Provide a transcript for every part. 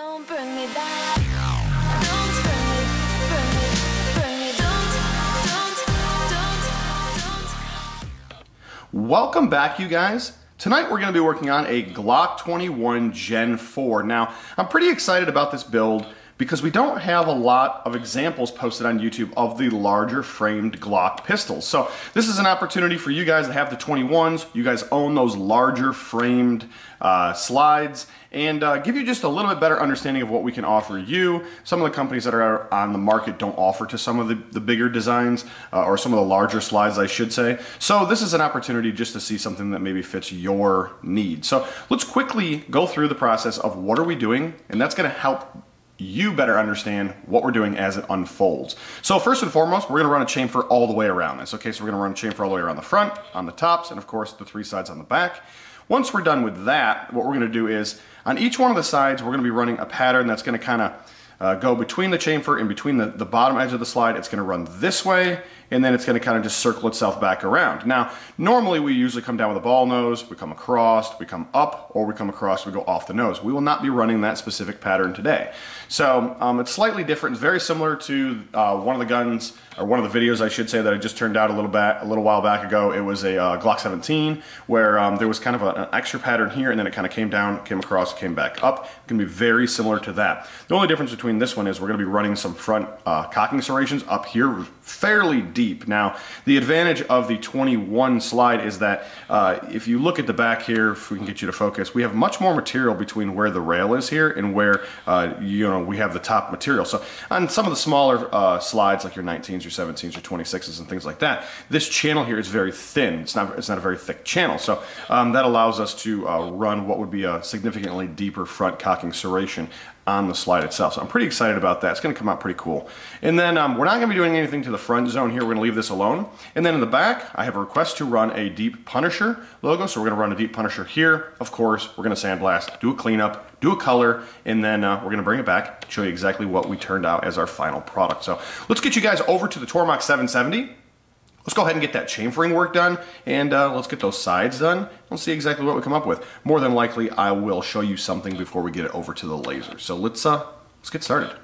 Don't bring me back. Don't bring me, don't. Welcome back, you guys. Tonight we're going to be working on a Glock 21 Gen 4. Now, I'm pretty excited about this build because we don't have a lot of examples posted on YouTube of the larger framed Glock pistols. So this is an opportunity for you guys to have the 21s. You guys own those larger framed slides, and give you just a little bit better understanding of what we can offer you. Some of the companies that are on the market don't offer to some of the bigger designs, or some of the larger slides, I should say. So this is an opportunity just to see something that maybe fits your needs. So let's quickly go through the process of what are we doing, and that's going to help you better understand what we're doing as it unfolds. So first and foremost, we're going to run a chamfer all the way around this. Okay, so we're going to run a chamfer all the way around the front, on the tops, and of course the three sides on the back. Once we're done with that, what we're going to do is on each one of the sides, we're going to be running a pattern that's going to kind of go between the chamfer and between the bottom edge of the slide. It's going to run this way, and then it's going to kind of just circle itself back around. Now, normally we usually come down with a ball nose, we come across, we come up, or we come across, we go off the nose. We will not be running that specific pattern today. So it's slightly different. It's very similar to one of the guns, or one of the videos I should say, that I just turned out a little while back ago. It was a Glock 17 where there was kind of an extra pattern here, and then it kind of came down, came across, came back up. It's going to be very similar to that. The only difference between this one is we're going to be running some front cocking serrations up here fairly deep. Now, the advantage of the 21 slide is that if you look at the back here, if we can get you to focus, we have much more material between where the rail is here and where we have the top material. So on some of the smaller slides, like your 19s, your 17s, your 26s, and things like that, this channel here is very thin. It's not a very thick channel. So that allows us to run what would be a significantly deeper front cocking serration on the slide itself. So I'm pretty excited about that. It's going to come out pretty cool. And then we're not going to be doing anything to the front zone here. We're going to leave this alone. And then in the back, I have a request to run a Deep Punisher logo. So we're going to run a Deep Punisher here. Of course, we're going to sandblast, do a cleanup, do a color, and then we're going to bring it back, show you exactly what we turned out as our final product. So let's get you guys over to the Tormach 770. Let's go ahead and get that chamfering work done, and let's get those sides done. Let's see exactly what we come up with. More than likely, I will show you something before we get it over to the laser. So let's get started.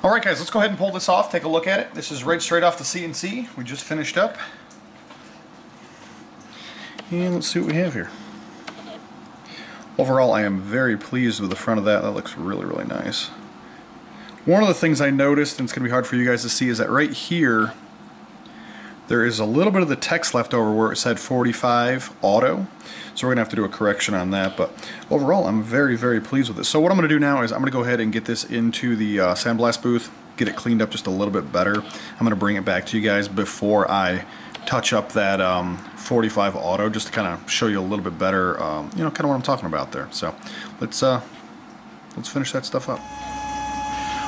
All right, guys, let's go ahead and pull this off, take a look at it. This is right straight off the CNC. We just finished up. And let's see what we have here. Overall, I am very pleased with the front of that. That looks really, really nice. One of the things I noticed, and it's going to be hard for you guys to see, is that right here, there is a little bit of the text left over where it said 45 auto. So we're going to have to do a correction on that. But overall, I'm very, very pleased with it. So what I'm going to do now is I'm going to go ahead and get this into the sandblast booth, get it cleaned up just a little bit better. I'm going to bring it back to you guys before I touch up that 45 auto, just to kind of show you a little bit better, you know, kind of what I'm talking about there. So let's finish that stuff up.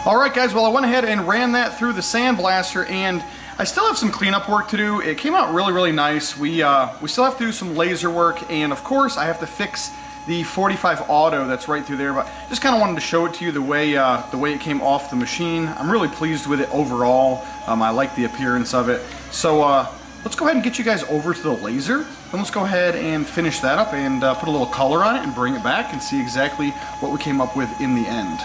All right, guys. Well, I went ahead and ran that through the sandblaster, and I still have some cleanup work to do. It came out really, really nice. We still have to do some laser work, and of course, I have to fix the 45 auto that's right through there. But just kind of wanted to show it to you the way it came off the machine. I'm really pleased with it overall. I like the appearance of it. So let's go ahead and get you guys over to the laser, and let's go ahead and finish that up and put a little color on it and bring it back and see exactly what we came up with in the end.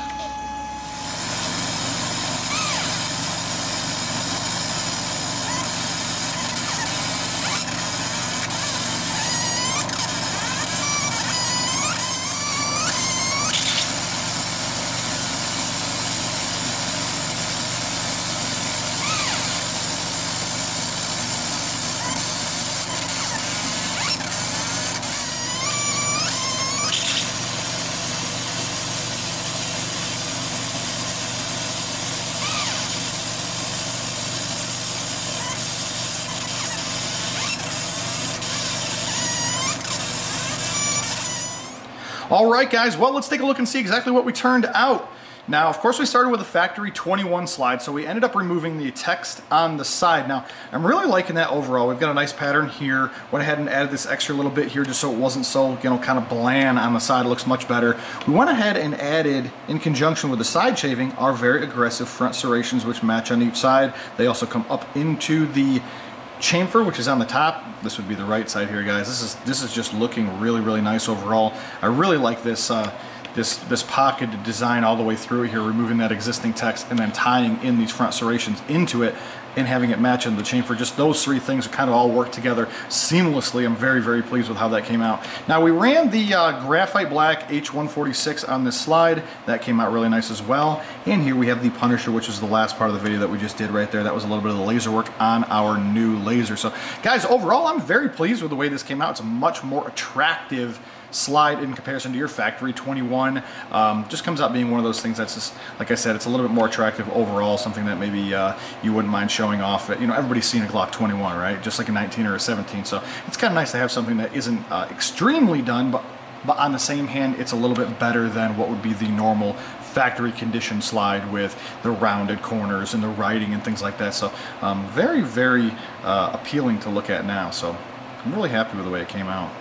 All right, guys, well, let's take a look and see exactly what we turned out. Now, of course, we started with a factory 21 slide, so we ended up removing the text on the side. Now, I'm really liking that overall. We've got a nice pattern here. Went ahead and added this extra little bit here just so it wasn't so, you know, kind of bland on the side. It looks much better. We went ahead and added, in conjunction with the side shaving, our very aggressive front serrations, which match on each side. They also come up into the chamfer, which is on the top. This would be the right side here, guys. This is just looking really, really nice overall. I really like this this pocketed design all the way through here, removing that existing text and then tying in these front serrations into it and having it match in the chamfer. Just those three things kind of all work together seamlessly. I'm very, very pleased with how that came out. Now, we ran the graphite black H146 on this slide. That came out really nice as well. And here we have the Punisher, which is the last part of the video that we just did right there. That was a little bit of the laser work on our new laser. So, guys, overall, I'm very pleased with the way this came out. It's a much more attractive slide in comparison to your factory 21. Just comes out being one of those things that's just, like I said, it's a little bit more attractive overall, something that maybe you wouldn't mind showing off. You know, everybody's seen a Glock 21, right? Just like a 19 or a 17. So it's kind of nice to have something that isn't extremely done, but on the same hand, it's a little bit better than what would be the normal factory condition slide with the rounded corners and the writing and things like that. So very, very appealing to look at now. So I'm really happy with the way it came out.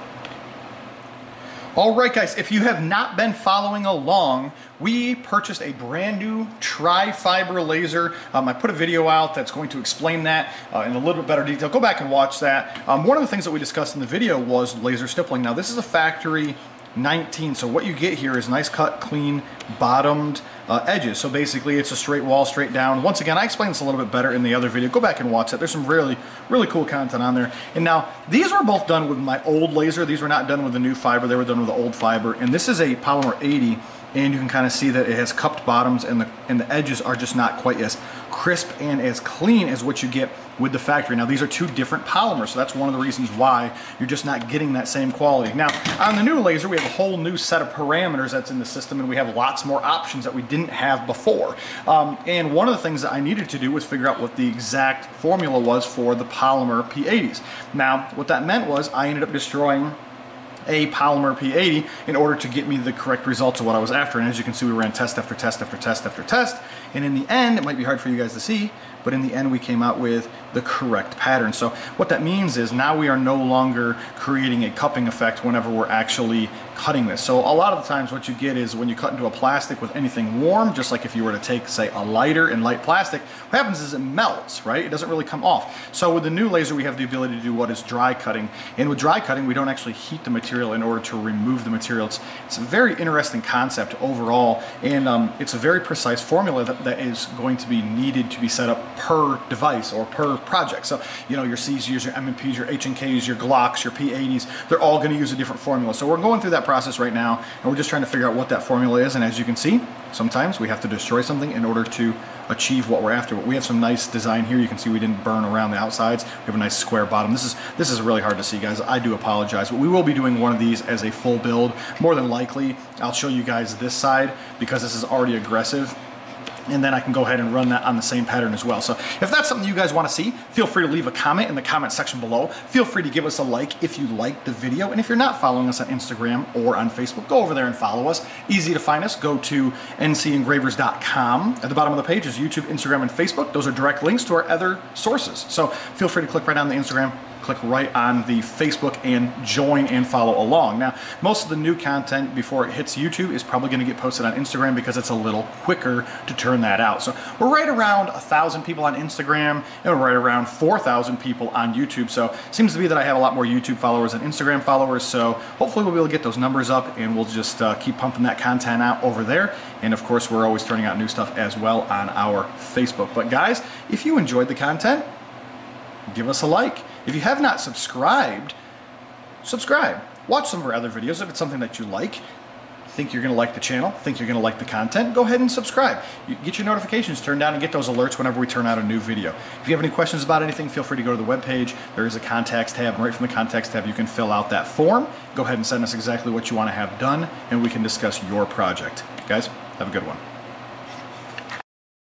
All right, guys, if you have not been following along, we purchased a brand new tri-fiber laser. I put a video out that's going to explain that in a little bit better detail. Go back and watch that. One of the things that we discussed in the video was laser stippling. Now, this is a factory 19, so what you get here is nice cut, clean, bottomed edges. So basically it's a straight wall, straight down. Once again, I explained this a little bit better in the other video. Go back and watch it. There's some really, really cool content on there. And now, these were both done with my old laser. These were not done with the new fiber. They were done with the old fiber. And this is a polymer 80, and you can kind of see that it has cupped bottoms, and the edges are just not quite as crisp and as clean as what you get with the factory. Now, these are two different polymers, so that's one of the reasons why you're just not getting that same quality. Now, on the new laser, we have a whole new set of parameters that's in the system, and we have lots more options that we didn't have before. And one of the things that I needed to do was figure out what the exact formula was for the polymer P80s. Now, what that meant was I ended up destroying a polymer P80 in order to get me the correct results of what I was after. And as you can see, we ran test after test after test after test, and in the end, it might be hard for you guys to see, but in the end we came out with the correct pattern. So what that means is now we are no longer creating a cupping effect whenever we're actually cutting this. So a lot of the times what you get is when you cut into a plastic with anything warm, just like if you were to take, say, a lighter and light plastic, what happens is it melts, right? It doesn't really come off. So with the new laser, we have the ability to do what is dry cutting. And with dry cutting, we don't actually heat the material in order to remove the material. It's a very interesting concept overall, and it's a very precise formula that that is going to be needed to be set up per device or per project. So, you know, your CZs, your M&Ps, your H&Ks, your Glocks, your P80s, they're all going to use a different formula. So we're going through that process right now, and we're just trying to figure out what that formula is. And as you can see, sometimes we have to destroy something in order to achieve what we're after. But we have some nice design here. You can see we didn't burn around the outsides. We have a nice square bottom. This is really hard to see, guys. I do apologize, but we will be doing one of these as a full build. More than likely, I'll show you guys this side because this is already aggressive, and then I can go ahead and run that on the same pattern as well. So if that's something you guys want to see, feel free to leave a comment in the comment section below. Feel free to give us a like if you liked the video. And if you're not following us on Instagram or on Facebook, go over there and follow us. Easy to find us. Go to NCEngravers.com. At the bottom of the page is YouTube, Instagram, and Facebook. Those are direct links to our other sources. So feel free to click right on the Instagram, click right on the Facebook, and join and follow along. Now, most of the new content before it hits YouTube is probably going to get posted on Instagram because it's a little quicker to turn that out. So we're right around 1,000 people on Instagram, and we're right around 4,000 people on YouTube. So it seems to be that I have a lot more YouTube followers than Instagram followers. So hopefully we'll be able to get those numbers up, and we'll just keep pumping that content out over there. And of course, we're always turning out new stuff as well on our Facebook. But guys, if you enjoyed the content, give us a like. If you have not subscribed, subscribe. Watch some of our other videos. If it's something that you like, think you're going to like the channel, think you're going to like the content, go ahead and subscribe. You get your notifications turned on and get those alerts whenever we turn out a new video. If you have any questions about anything, feel free to go to the webpage. There is a contacts tab, and right from the contacts tab you can fill out that form. Go ahead and send us exactly what you want to have done, and we can discuss your project. Guys, have a good one.